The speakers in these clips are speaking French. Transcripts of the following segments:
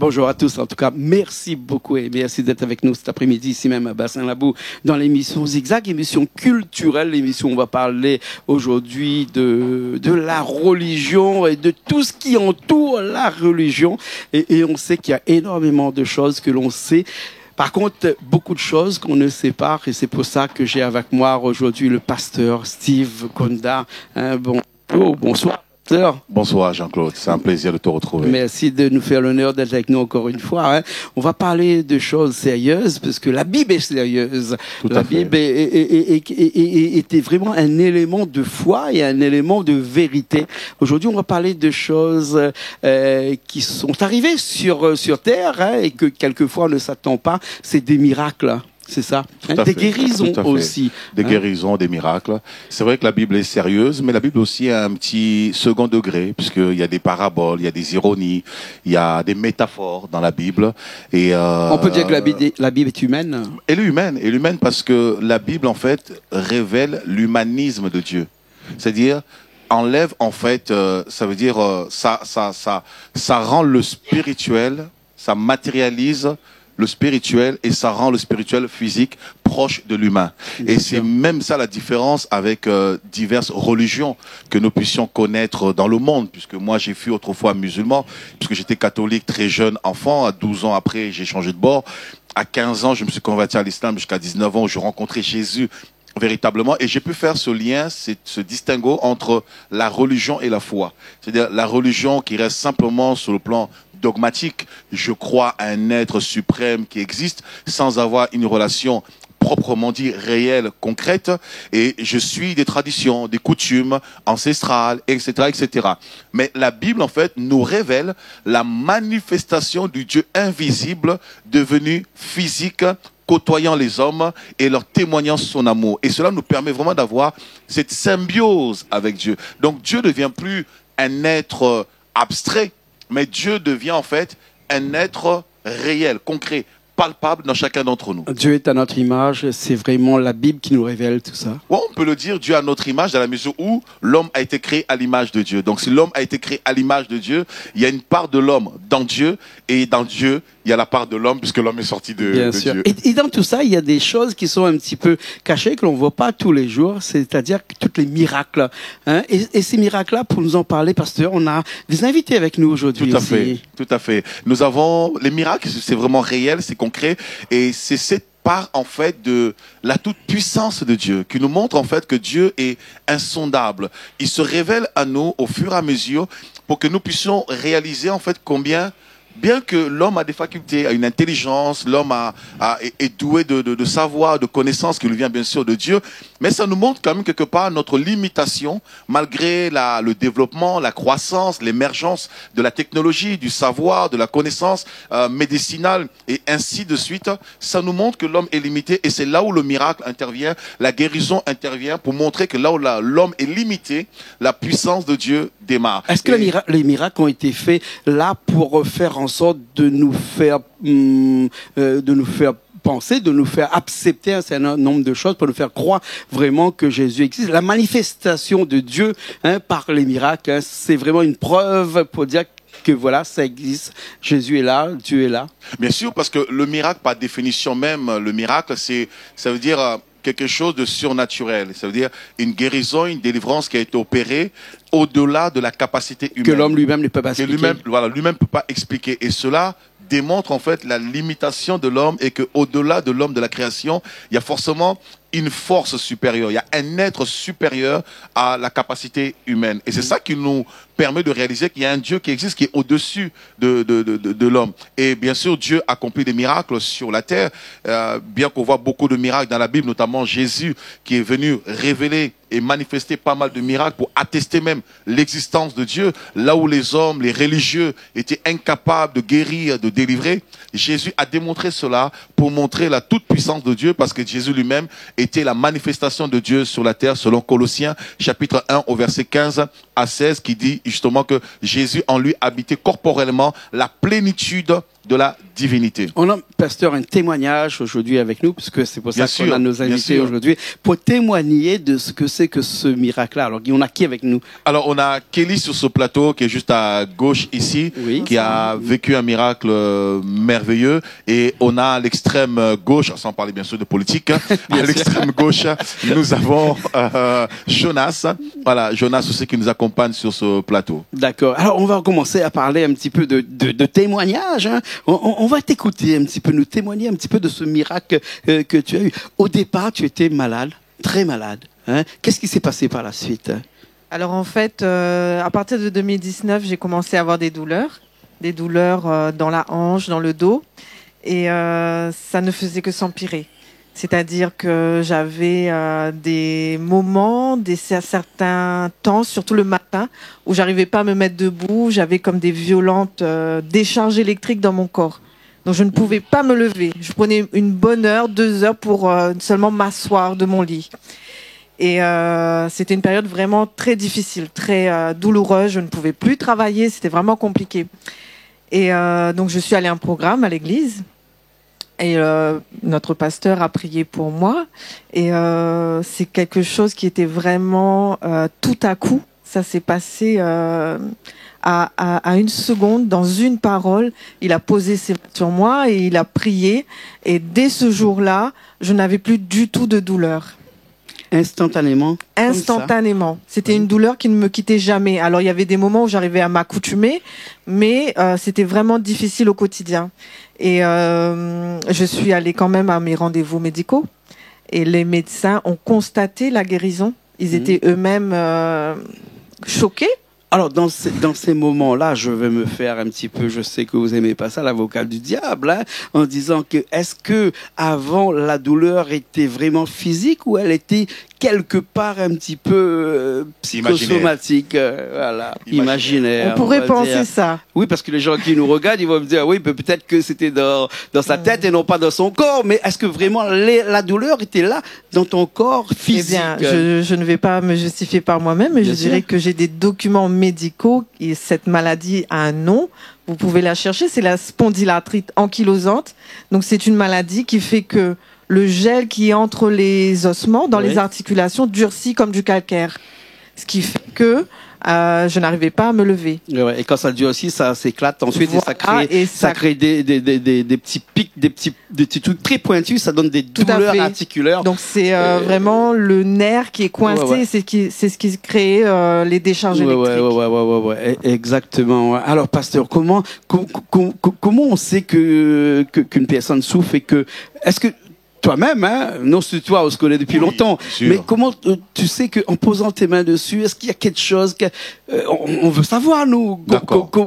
Bonjour à tous. En tout cas, merci beaucoup et merci d'être avec nous cet après-midi ici même à Bassin-Labou dans l'émission Zigzag, émission culturelle. L'émission où on va parler aujourd'hui de la religion et de tout ce qui entoure la religion. Et on sait qu'il y a énormément de choses que l'on sait. Par contre, beaucoup de choses qu'on ne sait pas, et c'est pour ça que j'ai avec moi aujourd'hui le pasteur Steve Konda. Bonsoir. Bonsoir Jean-Claude, c'est un plaisir de te retrouver. Merci de nous faire l'honneur d'être avec nous encore une fois. On va parler de choses sérieuses parce que la Bible est sérieuse. La Bible était vraiment un élément de foi et un élément de vérité. Aujourd'hui, on va parler de choses qui sont arrivées sur terre et que quelquefois on ne s'attend pas. C'est des miracles. C'est ça, des guérisons aussi. Des guérisons, des miracles. C'est vrai que la Bible est sérieuse, mais la Bible aussi a un petit second degré, puisqu'il y a des paraboles, il y a des ironies, il y a des métaphores dans la Bible. Et on peut dire que la Bible est humaine. Elle est humaine parce que la Bible, en fait, révèle l'humanisme de Dieu. C'est-à-dire, enlève, en fait, ça veut dire, ça rend le spirituel, ça matérialise le spirituel et ça rend le spirituel physique proche de l'humain. Et c'est même ça la différence avec diverses religions que nous puissions connaître dans le monde, puisque moi j'ai fui autrefois musulman, puisque j'étais catholique très jeune enfant, à 12 ans après j'ai changé de bord, à 15 ans je me suis converti à l'islam, jusqu'à 19 ans où je rencontrais Jésus véritablement, et j'ai pu faire ce lien, ce distinguo entre la religion et la foi. C'est-à-dire la religion qui reste simplement sur le plan dogmatique, je crois à un être suprême qui existe, sans avoir une relation proprement dit réelle, concrète, et je suis des traditions, des coutumes ancestrales, etc., etc. Mais la Bible, en fait, nous révèle la manifestation du Dieu invisible devenu physique, côtoyant les hommes et leur témoignant son amour. Et cela nous permet vraiment d'avoir cette symbiose avec Dieu. Donc Dieu ne devient plus un être abstrait, mais Dieu devient en fait un être réel, concret, palpable dans chacun d'entre nous. Dieu est à notre image, c'est vraiment la Bible qui nous révèle tout ça. Ouais, on peut le dire, Dieu à notre image, dans la mesure où l'homme a été créé à l'image de Dieu. Donc si l'homme a été créé à l'image de Dieu, il y a une part de l'homme dans Dieu, et dans Dieu, il y a la part de l'homme, puisque l'homme est sorti de Dieu. Et dans tout ça, il y a des choses qui sont un petit peu cachées, que l'on ne voit pas tous les jours, c'est-à-dire tous les miracles. Et ces miracles-là, pour nous en parler, pasteur, on a des invités avec nous aujourd'hui. Tout à fait. Nous avons les miracles, c'est vraiment réel, c'est concret, et c'est cette part en fait de la toute-puissance de Dieu, qui nous montre en fait que Dieu est insondable. Il se révèle à nous au fur et à mesure pour que nous puissions réaliser en fait combien, bien que l'homme a des facultés, a une intelligence, l'homme est doué de savoir, de connaissances qui lui vient bien sûr de Dieu, mais ça nous montre quand même quelque part notre limitation, malgré le développement, la croissance, l'émergence de la technologie, du savoir, de la connaissance médicinale et ainsi de suite. Ça nous montre que l'homme est limité et c'est là où le miracle intervient, la guérison intervient pour montrer que là où l'homme est limité, la puissance de Dieu démarre. Est-ce que les miracles ont été faits là pour faire en sorte de nous faire penser, de nous faire accepter un certain nombre de choses, pour nous faire croire vraiment que Jésus existe? La manifestation de Dieu par les miracles, c'est vraiment une preuve pour dire que voilà, ça existe, Jésus est là, Dieu est là. Bien sûr, parce que le miracle, par définition même, le miracle, ça veut dire quelque chose de surnaturel. Ça veut dire une guérison, une délivrance qui a été opérée au-delà de la capacité humaine. Que l'homme lui-même ne peut pas expliquer. Lui-même ne peut pas expliquer. Et cela démontre en fait la limitation de l'homme et qu'au-delà de l'homme, de la création, il y a forcément une force supérieure. Il y a un être supérieur à la capacité humaine. Et c'est ça qui nous permet de réaliser qu'il y a un Dieu qui existe, qui est au-dessus de l'homme. Et bien sûr, Dieu accomplit des miracles sur la terre, bien qu'on voit beaucoup de miracles dans la Bible, notamment Jésus qui est venu révéler et manifester pas mal de miracles pour attester même l'existence de Dieu. Là où les hommes, les religieux étaient incapables de guérir, de délivrer, Jésus a démontré cela pour montrer la toute-puissance de Dieu, parce que Jésus lui-même était la manifestation de Dieu sur la terre, selon Colossiens chapitre 1 au verset 15 à 16, qui dit justement que Jésus en lui habitait corporellement la plénitude de la divinité. On a, pasteur, un témoignage aujourd'hui avec nous, parce que c'est pour ça qu'on a nos invités aujourd'hui, pour témoigner de ce que c'est que ce miracle-là. Alors, on a qui avec nous? Alors, on a Kelly sur ce plateau, qui est juste à gauche ici, qui a vécu un miracle merveilleux. Et on a à l'extrême gauche, sans parler bien sûr de politique, à l'extrême gauche, nous avons Jonas. Voilà, Jonas aussi qui nous accompagne sur ce plateau. D'accord. Alors, on va commencer à parler un petit peu de témoignage. Hein. On va t'écouter un petit peu, nous témoigner un petit peu de ce miracle que tu as eu. Au départ, tu étais malade, très malade. Hein. Qu'est-ce qui s'est passé par la suite? Alors en fait, à partir de 2019, j'ai commencé à avoir des douleurs dans la hanche, dans le dos, et ça ne faisait que s'empirer. C'est-à-dire que j'avais des moments, certains temps, surtout le matin, où j'arrivais pas à me mettre debout. J'avais comme des violentes décharges électriques dans mon corps. Donc je ne pouvais pas me lever. Je prenais une bonne heure, 2 heures pour seulement m'asseoir de mon lit. Et c'était une période vraiment très difficile, très douloureuse. Je ne pouvais plus travailler, c'était vraiment compliqué. Et donc je suis allée à un programme à l'église. Et notre pasteur a prié pour moi. Et c'est quelque chose qui était vraiment tout à coup. Ça s'est passé à une seconde, dans une parole. Il a posé ses mains sur moi et il a prié. Et dès ce jour-là, je n'avais plus du tout de douleur. Instantanément? Instantanément. C'était une douleur qui ne me quittait jamais. Alors, il y avait des moments où j'arrivais à m'accoutumer, mais c'était vraiment difficile au quotidien. Et je suis allée quand même à mes rendez-vous médicaux. Et les médecins ont constaté la guérison. Ils étaient eux-mêmes choqués. Alors, dans ces moments-là, je vais me faire un petit peu, je sais que vous aimez pas ça, l'avocat du diable, hein, en disant que, est-ce que avant la douleur était vraiment physique ou elle était quelque part un petit peu psychosomatique, voilà, imaginaire. On pourrait penser ça. Oui, parce que les gens qui nous regardent, ils vont me dire, oui, peut-être que c'était dans sa tête et non pas dans son corps, mais est-ce que vraiment la douleur était là dans ton corps physique? Eh bien, je ne vais pas me justifier par moi-même, mais je dirais que j'ai des documents médicaux et cette maladie a un nom. Vous pouvez la chercher, c'est la spondylarthrite ankylosante. Donc, c'est une maladie qui fait que le gel qui est entre les ossements, dans les articulations, durcit comme du calcaire. Ce qui fait que je n'arrivais pas à me lever. Ouais, et quand ça durcit, ça s'éclate ensuite et ça crée des petits pics, des petits trucs très pointus, ça donne des douleurs articulaires. Donc c'est vraiment le nerf qui est coincé, c'est ce qui crée les décharges électriques. Ouais, exactement. Alors pasteur, comment on sait qu'une personne souffre et que est-ce que toi-même, hein, non c'est toi, on se connaît depuis longtemps, mais comment tu sais qu'en posant tes mains dessus, est-ce qu'il y a quelque chose on veut savoir, nous,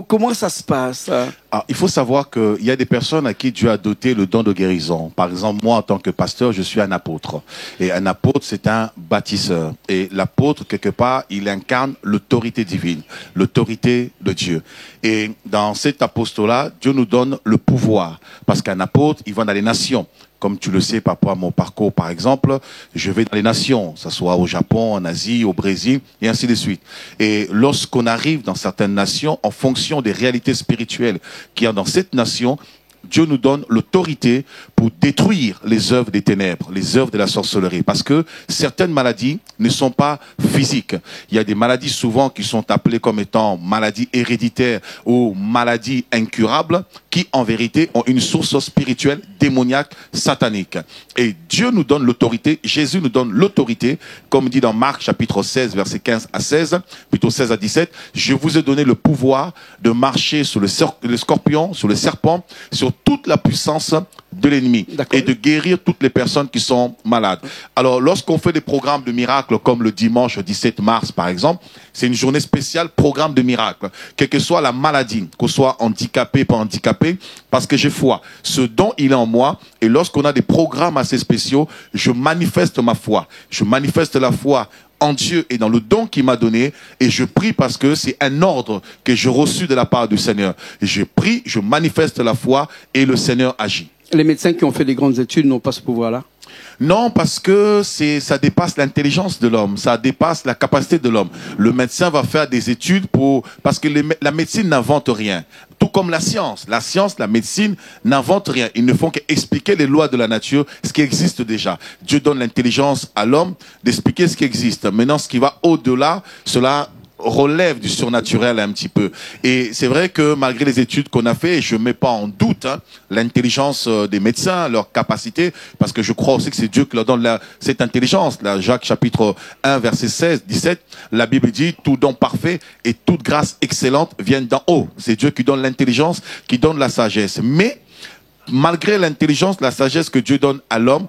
comment ça se passe? Alors, il faut savoir qu'il y a des personnes à qui Dieu a doté le don de guérison. Par exemple, moi, en tant que pasteur, je suis un apôtre. Et un apôtre, c'est un bâtisseur. Et l'apôtre, quelque part, il incarne l'autorité divine, l'autorité de Dieu. Et dans cet apostolat, Dieu nous donne le pouvoir. Parce qu'un apôtre, il va dans les nations. Comme tu le sais, par rapport à mon parcours, par exemple, je vais dans les nations, que ce soit au Japon, en Asie, au Brésil, et ainsi de suite. Et lorsqu'on arrive dans certaines nations, en fonction des réalités spirituelles qu'il y a dans cette nation, Dieu nous donne l'autorité pour détruire les œuvres des ténèbres, les œuvres de la sorcellerie. Parce que certaines maladies ne sont pas physiques. Il y a des maladies souvent qui sont appelées comme étant maladies héréditaires ou maladies incurables qui en vérité ont une source spirituelle démoniaque, satanique. Et Dieu nous donne l'autorité, Jésus nous donne l'autorité, comme dit dans Marc chapitre 16, versets 15 à 16, plutôt 16 à 17, je vous ai donné le pouvoir de marcher sur le scorpion, sur le serpent, sur toute la puissance de l'ennemi et de guérir toutes les personnes qui sont malades. Alors, lorsqu'on fait des programmes de miracles comme le dimanche 17 mars, par exemple, c'est une journée spéciale programme de miracles. Quelle que soit la maladie, qu'on soit handicapé, pas handicapé, parce que j'ai foi. Ce don, il est en moi. Et lorsqu'on a des programmes assez spéciaux, je manifeste ma foi. Je manifeste la foi en Dieu et dans le don qu'il m'a donné, et je prie parce que c'est un ordre que j'ai reçu de la part du Seigneur. Je prie, je manifeste la foi et le Seigneur agit. Les médecins qui ont fait des grandes études n'ont pas ce pouvoir-là? Non, parce que ça dépasse l'intelligence de l'homme, ça dépasse la capacité de l'homme. Le médecin va faire des études parce que la médecine n'invente rien. Tout comme la science. La science, la médecine n'inventent rien. Ils ne font qu'expliquer les lois de la nature, ce qui existe déjà. Dieu donne l'intelligence à l'homme d'expliquer ce qui existe. Maintenant, ce qui va au-delà, cela relève du surnaturel un petit peu. Et c'est vrai que malgré les études qu'on a fait, et je ne mets pas en doute l'intelligence des médecins, leur capacité, parce que je crois aussi que c'est Dieu qui leur donne cette intelligence. Là, Jacques chapitre 1, verset 16, 17, la Bible dit « Tout don parfait et toute grâce excellente viennent d'en haut ». C'est Dieu qui donne l'intelligence, qui donne la sagesse. Mais malgré l'intelligence, la sagesse que Dieu donne à l'homme,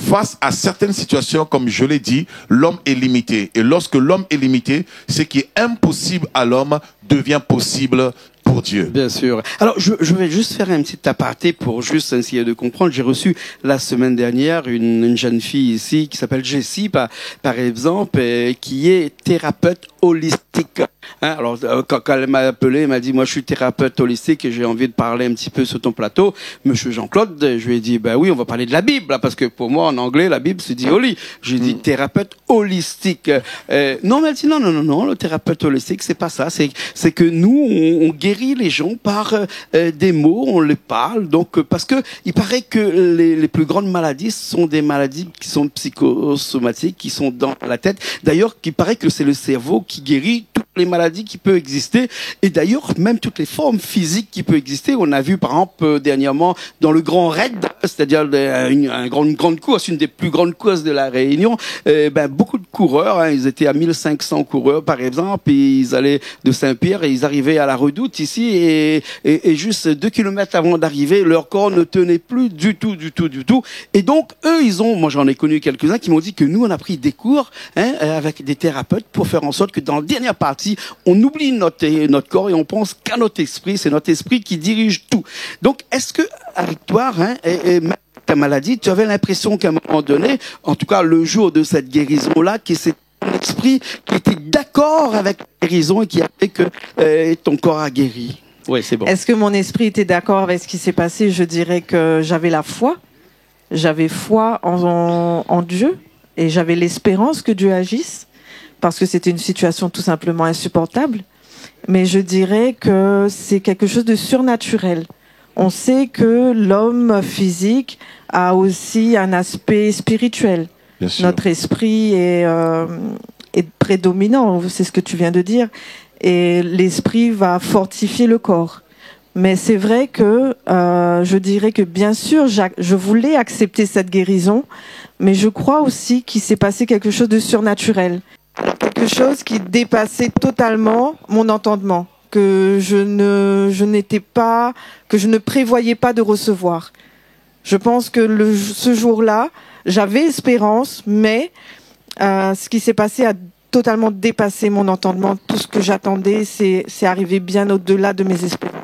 face à certaines situations, comme je l'ai dit, l'homme est limité. Et lorsque l'homme est limité, ce qui est impossible à l'homme devient possible pour Dieu. Bien sûr. Alors, je vais juste faire un petit aparté pour juste essayer de comprendre. J'ai reçu la semaine dernière une jeune fille ici qui s'appelle Jessie, par exemple, qui est thérapeute holistique. Alors, quand elle m'a appelé, elle m'a dit, moi, je suis thérapeute holistique et j'ai envie de parler un petit peu sur ton plateau. Monsieur Jean-Claude, je lui ai dit, ben oui, on va parler de la Bible, là, parce que pour moi, en anglais, la Bible se dit holy. J'ai dit thérapeute holistique. Non, mais elle dit, non, le thérapeute holistique, c'est pas ça. C'est que nous, on guérit les gens par des mots, on les parle. Donc, parce que il paraît que les plus grandes maladies sont des maladies qui sont psychosomatiques, qui sont dans la tête. D'ailleurs, il paraît que c'est le cerveau qui guérit toutes les maladies qui peuvent exister. Et d'ailleurs, même toutes les formes physiques qui peuvent exister. On a vu, par exemple, dernièrement, dans le Grand Raid, c'est-à-dire une grande course, une des plus grandes courses de la Réunion, beaucoup de coureurs, ils étaient à 1500 coureurs, par exemple, et ils allaient de Saint-Pierre et ils arrivaient à la Redoute ici, et juste 2 kilomètres avant d'arriver, leur corps ne tenait plus du tout. Et donc, eux, moi j'en ai connu quelques-uns qui m'ont dit que nous, on a pris des cours, avec des thérapeutes pour faire en sorte que dans la dernière partie, on oublie notre corps et on pense qu'à notre esprit. C'est notre esprit qui dirige tout. Donc, est-ce que, avec toi, et même ta maladie, tu avais l'impression qu'à un moment donné, en tout cas le jour de cette guérison-là, que c'est ton esprit qui était d'accord avec la guérison et qui a fait que ton corps a guéri? Oui, c'est bon. Est-ce que mon esprit était d'accord avec ce qui s'est passé? Je dirais que j'avais la foi. J'avais foi en Dieu et j'avais l'espérance que Dieu agisse parce que c'était une situation tout simplement insupportable. Mais je dirais que c'est quelque chose de surnaturel. On sait que l'homme physique a aussi un aspect spirituel. Bien sûr. Notre esprit est prédominant, c'est ce que tu viens de dire. Et l'esprit va fortifier le corps. Mais c'est vrai que je dirais que bien sûr, je voulais accepter cette guérison, mais je crois aussi qu'il s'est passé quelque chose de surnaturel. Quelque chose qui dépassait totalement mon entendement, que je ne prévoyais pas de recevoir. Je pense que ce jour-là, j'avais espérance, mais ce qui s'est passé a totalement dépassé mon entendement. Tout ce que j'attendais, c'est arrivé bien au-delà de mes espérances.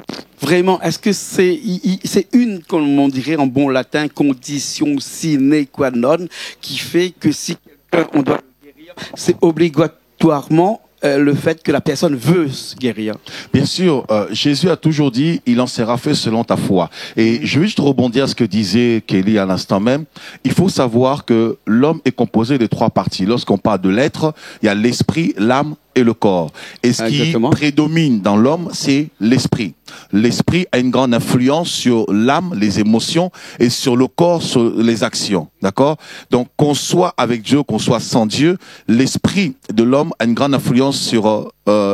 Vraiment, est-ce que c'est une, comme on dirait en bon latin, condition sine qua non, qui fait que si quelqu'un, on doit le guérir, c'est obligatoirement le fait que la personne veut se guérir? Bien sûr, Jésus a toujours dit, il en sera fait selon ta foi. Et je vais juste rebondir à ce que disait Kelly à l'instant même. Il faut savoir que l'homme est composé de 3 parties. Lorsqu'on parle de l'être, il y a l'esprit, l'âme et le corps. Et ce qui prédomine dans l'homme, c'est l'esprit. L'esprit a une grande influence sur l'âme, les émotions, et sur le corps, sur les actions. D'accord? Donc, qu'on soit avec Dieu, qu'on soit sans Dieu, l'esprit de l'homme a une grande influence sur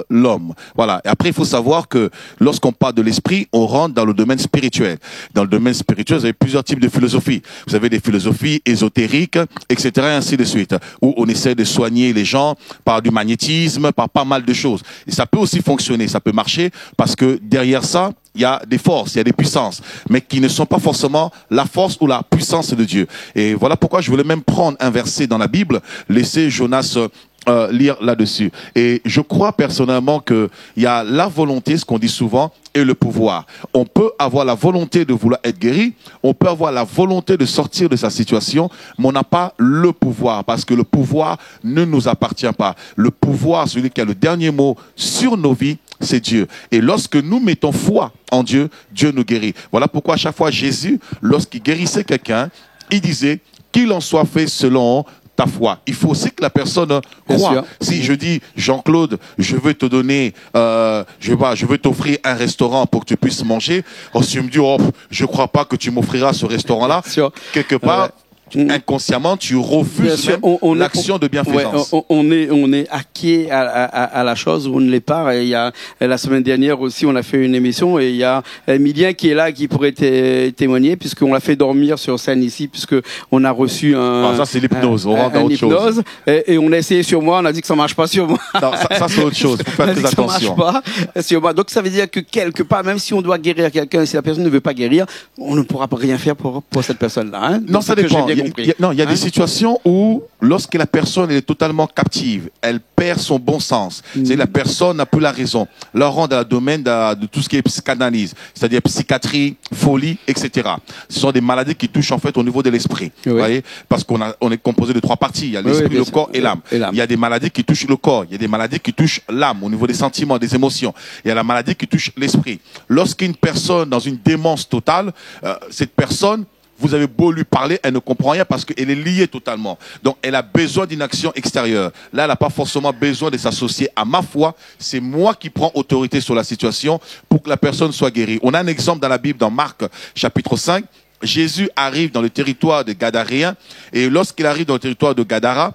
l'homme. Voilà. Et après, il faut savoir que lorsqu'on parle de l'esprit, on rentre dans le domaine spirituel. Dans le domaine spirituel, vous avez plusieurs types de philosophies. Vous avez des philosophies ésotériques, etc., et ainsi de suite, où on essaie de soigner les gens par du magnétisme, par pas mal de choses. Et ça peut aussi fonctionner, ça peut marcher, parce que derrière ça, il y a des forces, il y a des puissances, mais qui ne sont pas forcément la force ou la puissance de Dieu. Et voilà pourquoi je voulais même prendre un verset dans la Bible, laisser Jonas lire là-dessus. Et je crois personnellement que il y a la volonté, ce qu'on dit souvent, et le pouvoir. On peut avoir la volonté de vouloir être guéri, on peut avoir la volonté de sortir de sa situation, mais on n'a pas le pouvoir, parce que le pouvoir ne nous appartient pas. Le pouvoir, celui qui a le dernier mot sur nos vies, c'est Dieu. Et lorsque nous mettons foi en Dieu, Dieu nous guérit. Voilà pourquoi à chaque fois Jésus, lorsqu'il guérissait quelqu'un, il disait qu'il en soit fait selon ta foi. Il faut aussi que la personne croie. Si je dis, Jean-Claude, je veux te donner, je veux t'offrir un restaurant pour que tu puisses manger. Oh, si tu me dis, oh, je crois pas que tu m'offriras ce restaurant-là, quelque part, inconsciemment, tu refuses même l'action de bienfaisance. Ouais, on est acquis à la chose, on ne l'est pas. Et il y a, la semaine dernière aussi, on a fait une émission et il y a Emilien qui est là, qui pourrait témoigner, puisqu'on l'a fait dormir sur scène ici, puisque on a reçu ça c'est l'hypnose, on rentre dans autre chose. Et on a essayé sur moi, on a dit que ça marche pas sur moi. Non, ça c'est autre chose, faut faire très attention. Ça marche pas sur moi. Donc ça veut dire que quelque part, même si on doit guérir quelqu'un, si la personne ne veut pas guérir, on ne pourra rien faire pour cette personne-là. Hein. Non, ça dépend. Il y a des situations où, lorsque la personne est totalement captive, elle perd son bon sens. C'est la personne n'a plus la raison. Là, on rentre dans le domaine de tout ce qui est psychanalyse, c'est-à-dire psychiatrie, folie, etc. Ce sont des maladies qui touchent en fait au niveau de l'esprit. Oui. Vous voyez, parce qu'on est composé de trois parties. Il y a l'esprit, le corps et l'âme. Il y a des maladies qui touchent le corps. Il y a des maladies qui touchent l'âme au niveau des sentiments, des émotions. Il y a la maladie qui touche l'esprit. Lorsqu'une personne dans une démence totale, cette personne, vous avez beau lui parler, elle ne comprend rien parce qu'elle est liée totalement. Donc, elle a besoin d'une action extérieure. Là, elle n'a pas forcément besoin de s'associer à ma foi. C'est moi qui prends autorité sur la situation pour que la personne soit guérie. On a un exemple dans la Bible, dans Marc, chapitre 5. Jésus arrive dans le territoire de Gadaréens. Et lorsqu'il arrive dans le territoire de Gadara,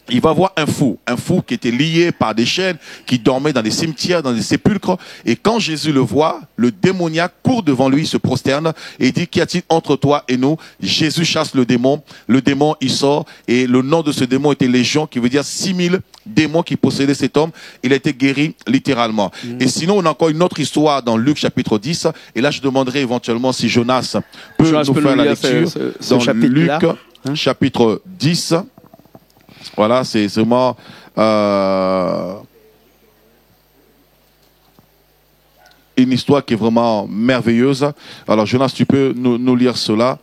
il va voir un fou qui était lié par des chaînes, qui dormait dans des cimetières, dans des sépulcres. Et quand Jésus le voit, le démoniaque court devant lui, se prosterne et dit, qu'y a-t-il entre toi et nous? Jésus chasse le démon, il sort et le nom de ce démon était Légion, qui veut dire 6000 démons qui possédaient cet homme. Il a été guéri littéralement. Et sinon, on a encore une autre histoire dans Luc chapitre 10. Et là, je demanderai éventuellement si Jonas peut nous faire la lecture dans Luc chapitre 10. Voilà, c'est vraiment une histoire qui est vraiment merveilleuse. Alors, Jonas, tu peux nous lire cela.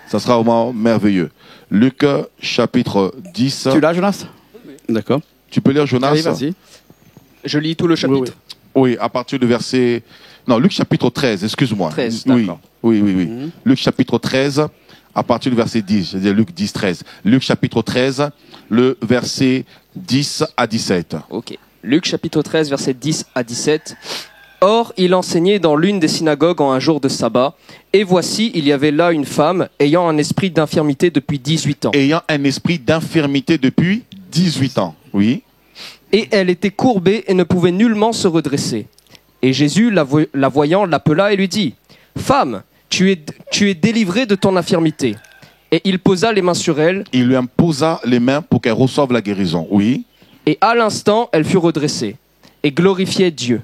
Ça sera vraiment merveilleux. Luc, chapitre 10. Tu l'as, Jonas? D'accord. Tu peux lire, Jonas? Allez, vas-y. Je lis tout le chapitre. Oui, à partir du verset... Non, Luc, chapitre 13, excuse-moi. 13, d'accord. Oui. Luc, chapitre 13... à partir du verset 10, c'est-à-dire Luc 10, 13. Luc chapitre 13, le verset 10 à 17. Ok. Luc chapitre 13, verset 10 à 17. Or, il enseignait dans l'une des synagogues en un jour de sabbat. Et voici, il y avait là une femme ayant un esprit d'infirmité depuis 18 ans. Ayant un esprit d'infirmité depuis 18 ans, oui. Et elle était courbée et ne pouvait nullement se redresser. Et Jésus, la voyant, l'appela et lui dit, « Femme, tu es délivrée de ton infirmité. » Et il posa les mains sur elle. Il lui imposa les mains pour qu'elle reçoive la guérison, oui. Et à l'instant, elle fut redressée et glorifiait Dieu.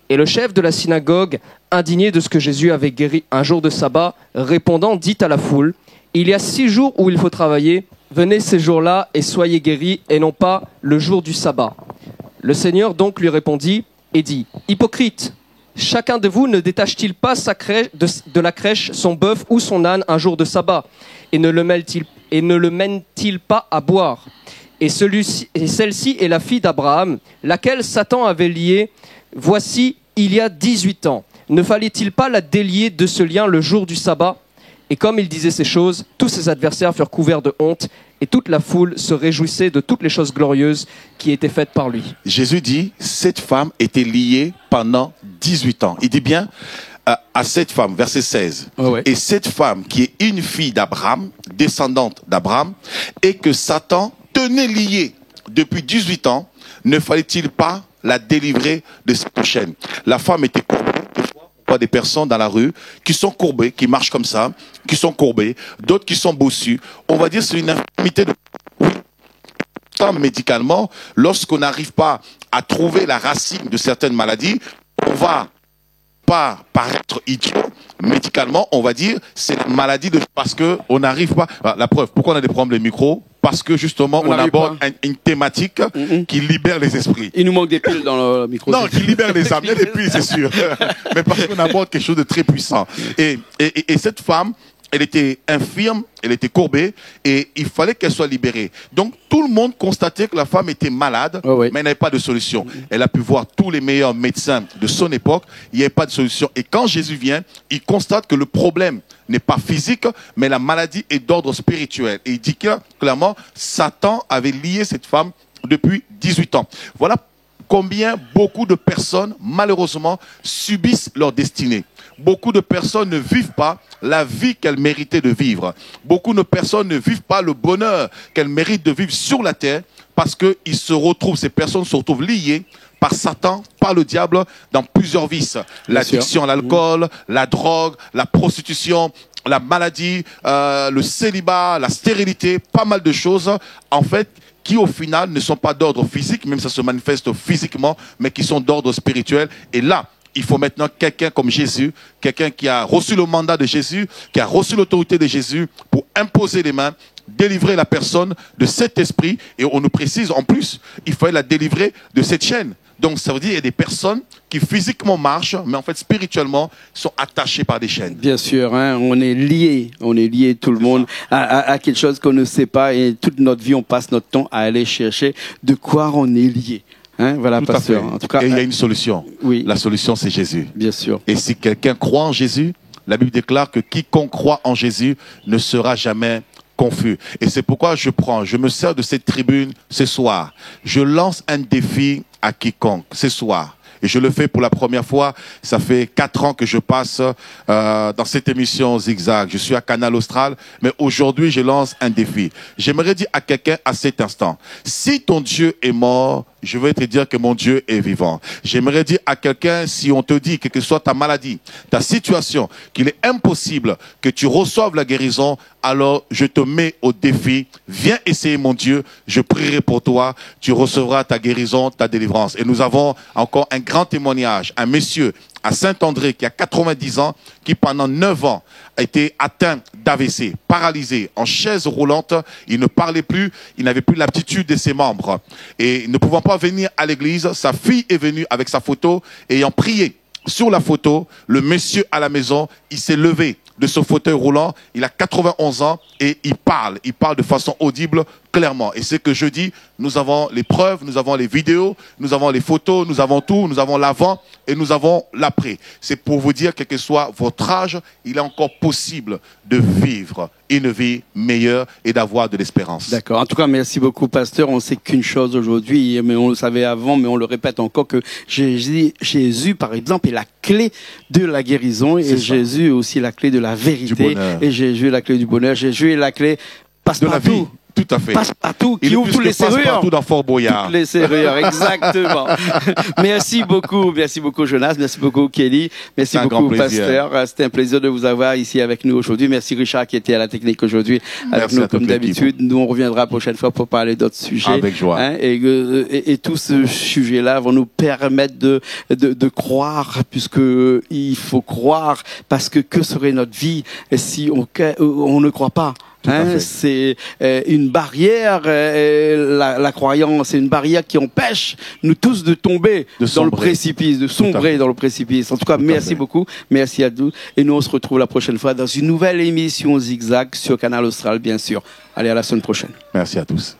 Et le chef de la synagogue, indigné de ce que Jésus avait guéri un jour de sabbat, répondant, dit à la foule, « Il y a 6 jours où il faut travailler. Venez ces jours-là et soyez guéris, et non pas le jour du sabbat. » Le Seigneur donc lui répondit et dit, « Hypocrite, chacun de vous ne détache-t-il pas de la crèche son bœuf ou son âne un jour de sabbat et ne le mène-t-il pas à boire? Et celle-ci est la fille d'Abraham, laquelle Satan avait liée, voici, il y a 18 ans. Ne fallait-il pas la délier de ce lien le jour du sabbat? Et comme il disait ces choses, tous ses adversaires furent couverts de honte, et toute la foule se réjouissait de toutes les choses glorieuses qui étaient faites par lui. Jésus dit, cette femme était liée pendant 18 ans. Il dit bien à cette femme, verset 16. Oh ouais. Et cette femme qui est une fille d'Abraham, descendante d'Abraham, et que Satan tenait liée depuis 18 ans, ne fallait-il pas la délivrer de cette chaîne? La femme était courbée. On voit des personnes dans la rue qui sont courbées, qui marchent comme ça, qui sont courbées, d'autres qui sont bossus. On va dire que c'est une infirmité de... Oui. Médicalement, lorsqu'on n'arrive pas à trouver la racine de certaines maladies, on va pas paraître idiot. Médicalement, on va dire c'est la maladie de... Parce qu'on n'arrive pas... La preuve, pourquoi on a des problèmes de micro? Parce que justement, on aborde une thématique qui libère les esprits. Il nous manque des piles dans le micro. Non, qui libère les âmes. Il y a des piles, c'est sûr. Mais parce qu'on aborde quelque chose de très puissant. Et cette femme elle était infirme, elle était courbée et il fallait qu'elle soit libérée. Donc tout le monde constatait que la femme était malade, mais elle n'avait pas de solution. Elle a pu voir tous les meilleurs médecins de son époque, il n'y avait pas de solution. Et quand Jésus vient, il constate que le problème n'est pas physique, mais la maladie est d'ordre spirituel. Et il dit clairement, Satan avait lié cette femme depuis 18 ans. Voilà combien beaucoup de personnes, malheureusement, subissent leur destinée. Beaucoup de personnes ne vivent pas la vie qu'elles méritaient de vivre. Beaucoup de personnes ne vivent pas le bonheur qu'elles méritent de vivre sur la terre parce que ces personnes se retrouvent liées par Satan, par le diable, dans plusieurs vices. L'addiction à l'alcool, la drogue, la prostitution, la maladie, le célibat, la stérilité, pas mal de choses, en fait, qui au final ne sont pas d'ordre physique, même ça se manifeste physiquement, mais qui sont d'ordre spirituel. Et là, il faut maintenant quelqu'un comme Jésus, quelqu'un qui a reçu le mandat de Jésus, qui a reçu l'autorité de Jésus pour imposer les mains, délivrer la personne de cet esprit. Et on nous précise, en plus, il fallait la délivrer de cette chaîne. Donc ça veut dire qu'il y a des personnes qui physiquement marchent, mais en fait spirituellement sont attachées par des chaînes. Bien sûr, hein, on est lié tout le monde à quelque chose qu'on ne sait pas et toute notre vie on passe notre temps à aller chercher de quoi on est lié. Hein, voilà, tout pasteur. En tout cas, et il y a une solution. Oui. La solution c'est Jésus. Bien sûr. Et si quelqu'un croit en Jésus, la Bible déclare que quiconque croit en Jésus ne sera jamais confus. Et c'est pourquoi je me sers de cette tribune ce soir. Je lance un défi à quiconque ce soir. Et je le fais pour la première fois. Ça fait 4 ans que je passe dans cette émission Zigzag. Je suis à Canal Austral, mais aujourd'hui, je lance un défi. J'aimerais dire à quelqu'un à cet instant, si ton Dieu est mort, je vais te dire que mon Dieu est vivant. J'aimerais dire à quelqu'un, si on te dit, quelle que soit ta maladie, ta situation, qu'il est impossible que tu reçoives la guérison, alors je te mets au défi. Viens essayer mon Dieu, je prierai pour toi, tu recevras ta guérison, ta délivrance. Et nous avons encore un grand témoignage, un monsieur à Saint-André qui a 90 ans, qui pendant 9 ans a été atteint d'AVC, paralysé, en chaise roulante, il ne parlait plus, il n'avait plus l'aptitude de ses membres. Et ne pouvant pas venir à l'église, sa fille est venue avec sa photo, et ayant prié sur la photo, le monsieur à la maison, il s'est levé de ce fauteuil roulant, il a 91 ans et il parle de façon audible, clairement. Et c'est que je dis, nous avons les preuves, nous avons les vidéos, nous avons les photos, nous avons tout, nous avons l'avant et nous avons l'après. C'est pour vous dire, quel que soit votre âge, il est encore possible de vivre une vie meilleure et d'avoir de l'espérance. D'accord. En tout cas, merci beaucoup, pasteur. On sait qu'une chose aujourd'hui, mais on le savait avant, mais on le répète encore, que Jésus, par exemple, est la clé de la guérison et Jésus est aussi la clé de la vérité et Jésus est la clé du bonheur. Jésus est la clé passe-partout. Tout à fait. Passe-partout, qui ouvre toutes les serrures. Passe-partout dans Fort Boyard. Toutes les serrures, exactement. Merci beaucoup Jonas, merci beaucoup Kelly, merci beaucoup pasteur. C'était un plaisir de vous avoir ici avec nous aujourd'hui. Merci Richard qui était à la technique aujourd'hui avec nous comme d'habitude. Nous on reviendra la prochaine fois pour parler d'autres sujets. Avec joie. Hein, et tout ce sujet-là vont nous permettre de croire, puisque il faut croire, parce que serait notre vie si on ne croit pas? Hein, c'est une barrière, la croyance, c'est une barrière qui empêche nous tous de tomber dans le précipice, de sombrer dans le précipice. En tout cas, merci beaucoup, merci à tous. Et nous, on se retrouve la prochaine fois dans une nouvelle émission Zigzag sur Canal Austral, bien sûr. Allez, à la semaine prochaine. Merci à tous.